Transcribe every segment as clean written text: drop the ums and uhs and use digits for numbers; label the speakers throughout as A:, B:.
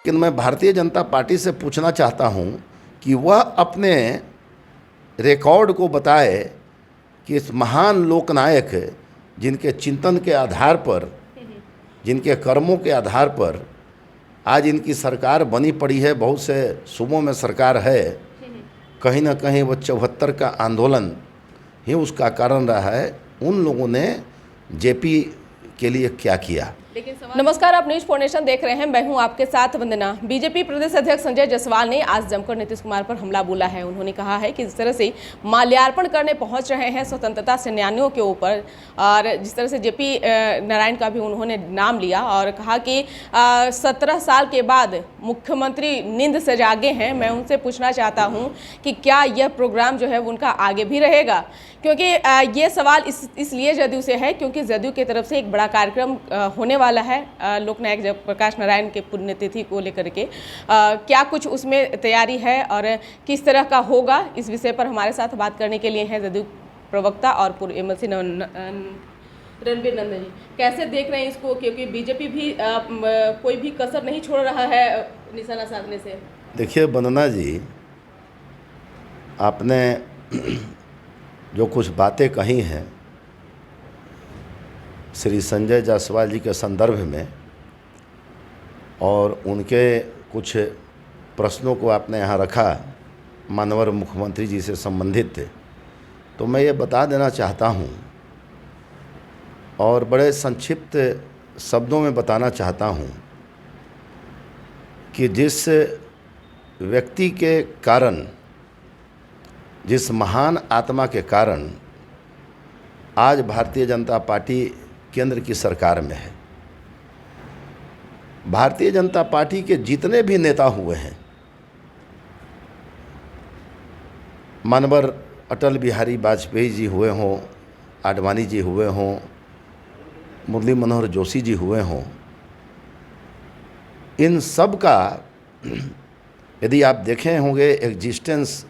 A: लेकिन मैं भारतीय जनता पार्टी से पूछना चाहता हूं कि वह अपने रिकॉर्ड को बताए कि इस महान लोकनायक जिनके चिंतन के आधार पर, जिनके कर्मों के आधार पर आज इनकी सरकार बनी पड़ी है, बहुत से सूबों में सरकार है, कहीं ना कहीं वो 74 का आंदोलन ही उसका कारण रहा है। उन लोगों ने जेपी के लिए क्या किया।
B: नमस्कार, आप न्यूज फॉर नेशन देख रहे हैं। मैं हूं आपके साथ वंदना। बीजेपी प्रदेश अध्यक्ष संजय जायसवाल ने आज जमकर नीतीश कुमार पर हमला बोला है। उन्होंने कहा है कि जिस तरह से माल्यार्पण करने पहुंच रहे हैं स्वतंत्रता सेनानियों के ऊपर, और जिस तरह से जेपी नारायण का भी उन्होंने नाम लिया और कहा कि 17 साल के बाद मुख्यमंत्री नींद से जागे हैं। मैं उनसे पूछना चाहता हूँ कि क्या यह प्रोग्राम जो है उनका आगे भी रहेगा, क्योंकि ये सवाल इसलिए जदयू से है क्योंकि जदयू की तरफ से एक बड़ा कार्यक्रम होने वाला है लोकनायक जयप्रकाश नारायण के पुण्यतिथि को लेकर के। क्या कुछ उसमें तैयारी है और किस तरह का होगा, इस विषय पर हमारे साथ बात करने के लिए हैं जदयू प्रवक्ता और पूर्व एमएलसी रणबीर नंदन जी। कैसे देख रहे हैं इसको, क्योंकि बीजेपी भी कोई भी कसर नहीं छोड़ रहा है निशाना साधने से।
A: देखिए वंदना जी, आपने जो कुछ बातें कही हैं श्री संजय जायसवाल जी के संदर्भ में और उनके कुछ प्रश्नों को आपने यहाँ रखा माननीय मुख्यमंत्री जी से संबंधित, तो मैं ये बता देना चाहता हूँ और बड़े संक्षिप्त शब्दों में बताना चाहता हूँ कि जिस व्यक्ति के कारण, जिस महान आत्मा के कारण आज भारतीय जनता पार्टी केंद्र की सरकार में है, भारतीय जनता पार्टी के जितने भी नेता हुए हैं, माननीय अटल बिहारी वाजपेयी जी हुए हों, आडवाणी जी हुए हों, मुरली मनोहर जोशी जी हुए हों, इन सब का यदि आप देखे होंगे एग्जिस्टेंस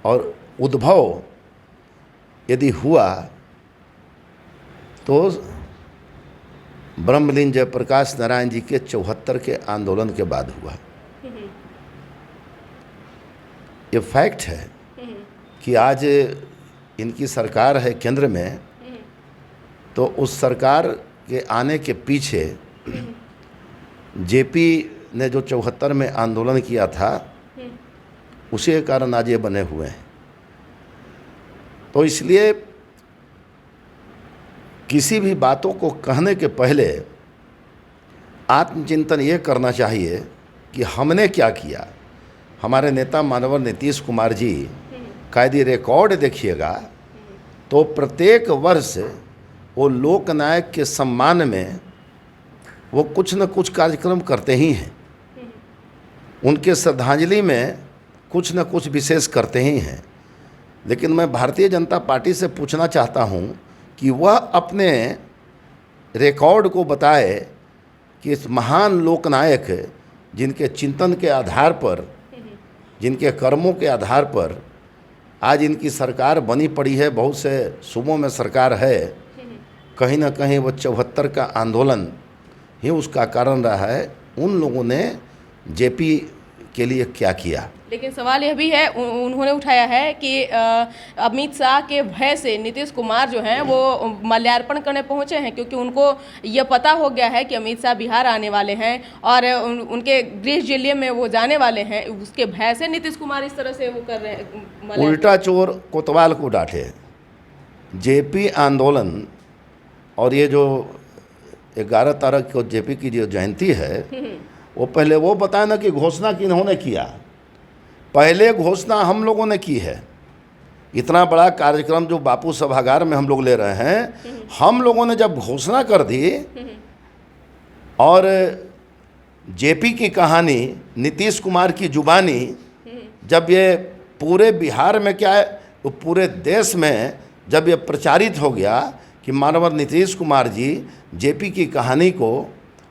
A: और उद्भव यदि हुआ तो ब्रह्मलीन जयप्रकाश नारायण जी के 74 के आंदोलन के बाद हुआ। ये फैक्ट है कि आज इनकी सरकार है केंद्र में, तो उस सरकार के आने के पीछे जेपी ने जो 74 में आंदोलन किया था उसी के कारण आज ये बने हुए हैं। तो इसलिए किसी भी बातों को कहने के पहले आत्मचिंतन ये करना चाहिए कि हमने क्या किया। हमारे नेता माननीय नीतीश कुमार जी का यदि रिकॉर्ड देखिएगा तो प्रत्येक वर्ष वो लोकनायक के सम्मान में वो कुछ न कुछ कार्यक्रम करते ही हैं, उनके श्रद्धांजलि में कुछ न कुछ विशेष करते ही हैं। लेकिन मैं भारतीय जनता पार्टी से पूछना चाहता हूं कि वह अपने रिकॉर्ड को बताए कि इस महान लोकनायक जिनके चिंतन के आधार पर, जिनके कर्मों के आधार पर आज इनकी सरकार बनी पड़ी है, बहुत से सूबों में सरकार है, कहीं ना कहीं वो 74 का आंदोलन ही उसका कारण रहा है। उन लोगों ने जेपी के लिए क्या किया।
B: लेकिन सवाल यह भी है, उन्होंने उठाया है कि अमित शाह के भय से नीतीश कुमार जो हैं वो माल्यार्पण करने पहुंचे हैं, क्योंकि उनको यह पता हो गया है कि अमित शाह बिहार आने वाले हैं और उनके गृह जिले में वो जाने वाले हैं। उसके भय से नीतीश कुमार इस तरह से वो कर रहे हैं।
A: उल्टा चोर कोतवाल को डांटे। जेपी आंदोलन और ये जो 11 तारीख को जेपी की जो जयंती है, वो पहले वो बताए ना कि घोषणा किन्होंने किया। पहले घोषणा हम लोगों ने की है। इतना बड़ा कार्यक्रम जो बापू सभागार में हम लोग ले रहे हैं, हम लोगों ने जब घोषणा कर दी और जेपी की कहानी नीतीश कुमार की जुबानी जब ये पूरे बिहार में क्या है तो पूरे देश में जब ये प्रचारित हो गया कि माननीय नीतीश कुमार जी जेपी की कहानी को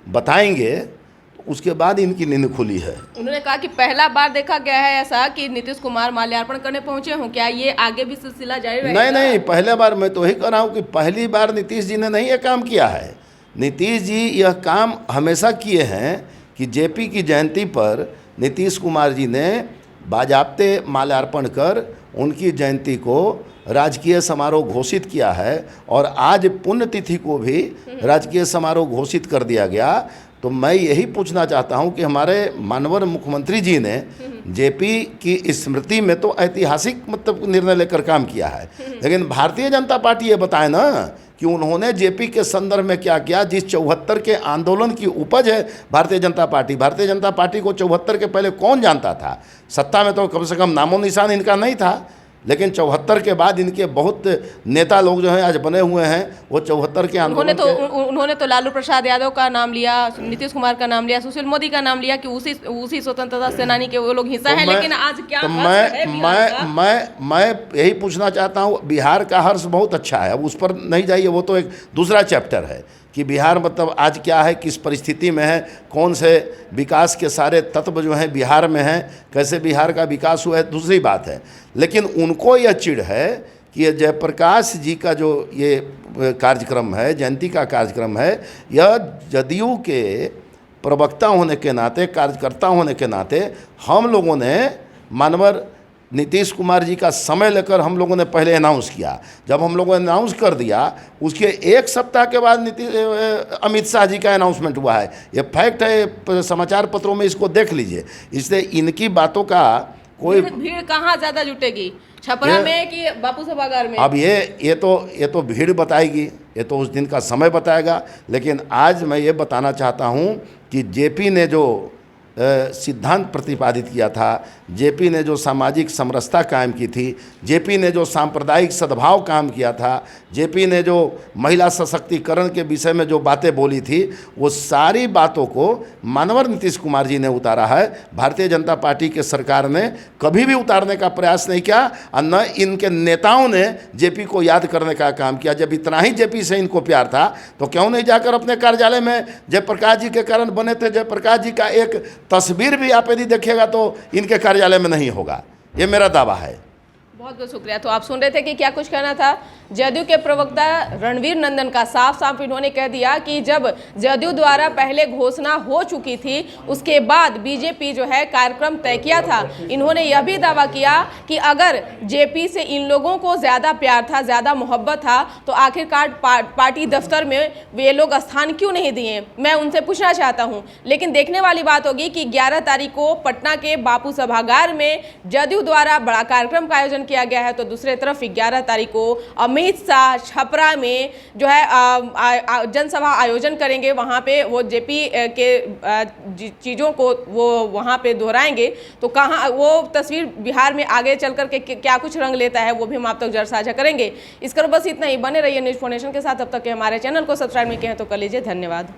A: बताएंगे, उसके बाद इनकी नींद खुली है।
B: उन्होंने कहा कि पहला बार देखा गया है ऐसा कि नीतीश कुमार माल्यार्पण करने पहुंचे हों। क्या ये आगे भी सिलसिला जारी रहेगा?
A: नहीं, पहले बार मैं तो ही कह रहा हूँ कि पहली बार नीतीश जी ने नहीं ये काम किया है। नीतीश जी यह काम हमेशा किए हैं कि जेपी की जयंती पर नीतीश कुमार जी ने बाजाप्ते माल्यार्पण कर उनकी जयंती को राजकीय समारोह घोषित किया है और आज पुण्यतिथि को भी राजकीय समारोह घोषित कर दिया गया। तो मैं यही पूछना चाहता हूं कि हमारे माननीय मुख्यमंत्री जी ने जेपी की स्मृति में तो ऐतिहासिक मतलब निर्णय लेकर काम किया है, लेकिन भारतीय जनता पार्टी ये बताए ना कि उन्होंने जेपी के संदर्भ में क्या किया। जिस 74 के आंदोलन की उपज है भारतीय जनता पार्टी को 74 के पहले कौन जानता था? सत्ता में तो कम से कम नामो निशान इनका नहीं था, लेकिन 74 के बाद इनके बहुत नेता लोग जो हैं आज बने हुए हैं, वो 74 के आंदोलन
B: उन्होंने तो लालू प्रसाद यादव का नाम लिया, नीतीश कुमार का नाम लिया, सुशील मोदी का नाम लिया कि उसी स्वतंत्रता सेनानी के वो लोग हिस्सा है। लेकिन आज क्या
A: मैं यही पूछना चाहता हूँ, बिहार का हर्ष बहुत अच्छा है, अब उस पर नहीं जाइए, वो तो एक दूसरा चैप्टर है कि बिहार मतलब आज क्या है, किस परिस्थिति में है, कौन से विकास के सारे तत्व जो हैं बिहार में हैं, कैसे बिहार का विकास हुआ है, दूसरी बात है। लेकिन उनको यह चिढ़ है कि ये जयप्रकाश जी का जो ये कार्यक्रम है, जयंती का कार्यक्रम है, यह जदयू के प्रवक्ता होने के नाते, कार्यकर्ता होने के नाते हम लोगों ने माननीय नीतीश कुमार जी का समय लेकर हम लोगों ने पहले अनाउंस किया। जब हम लोगों ने अनाउंस कर दिया, उसके एक सप्ताह के बाद अमित शाह जी का अनाउंसमेंट हुआ है। ये फैक्ट है, समाचार पत्रों में इसको देख लीजिए। इसलिए इनकी बातों का कोई
B: भीड़ कहाँ ज़्यादा जुटेगी, छपरा में कि बापू सभागार में? अब
A: ये तो भीड़ बताएगी, ये तो उस दिन का समय बताएगा। लेकिन आज मैं ये बताना चाहता हूँ कि जेपी ने जो सिद्धांत प्रतिपादित किया था, जेपी ने जो सामाजिक समरसता कायम की थी, जेपी ने जो सांप्रदायिक सद्भाव काम किया था, जेपी ने जो महिला सशक्तिकरण के विषय में जो बातें बोली थी, वो सारी बातों को माननीय नीतीश कुमार जी ने उतारा है। भारतीय जनता पार्टी के सरकार ने कभी भी उतारने का प्रयास नहीं किया और न इनके नेताओं ने जेपी को याद करने का काम किया। जब इतना ही जेपी से इनको प्यार था तो क्यों नहीं जाकर अपने कार्यालय में, जयप्रकाश जी के कारण बने थे, जयप्रकाश जी का एक तस्वीर भी आप यदि देखिएगा तो इनके कार्यालय में नहीं होगा, ये मेरा दावा है।
B: बहुत बहुत शुक्रिया। तो आप सुन रहे थे कि क्या कुछ कहना था जदयू के प्रवक्ता रणवीर नंदन का। साफ साफ इन्होंने कह दिया कि जब जदयू द्वारा पहले घोषणा हो चुकी थी, उसके बाद बीजेपी जो है कार्यक्रम तय किया था। इन्होंने यह भी दावा किया कि अगर जेपी से इन लोगों को ज़्यादा प्यार था, ज़्यादा मोहब्बत था, तो आखिरकार पार्टी दफ्तर में वे लोग स्थान क्यों नहीं दिए। मैं उनसे पूछना चाहता हूँ। लेकिन देखने वाली बात होगी कि 11 तारीख को पटना के बापू सभागार में जदयू द्वारा बड़ा कार्यक्रम का आयोजन किया गया है, तो दूसरी तरफ 11 तारीख को अमित शाह छपरा में जो है जनसभा आयोजन करेंगे। वहाँ पे वो जेपी के चीज़ों को वो वहाँ पे दोहराएंगे। तो कहाँ वो तस्वीर बिहार में आगे चल कर के क्या कुछ रंग लेता है, वो भी हम आप तक जरूर साझा करेंगे। इस कर बस इतना ही। बने रहिए न्यूज़ फाउंडेशन के साथ। अब तक के हमारे चैनल को सब्सक्राइब नहीं किया है तो कर लीजिए। धन्यवाद।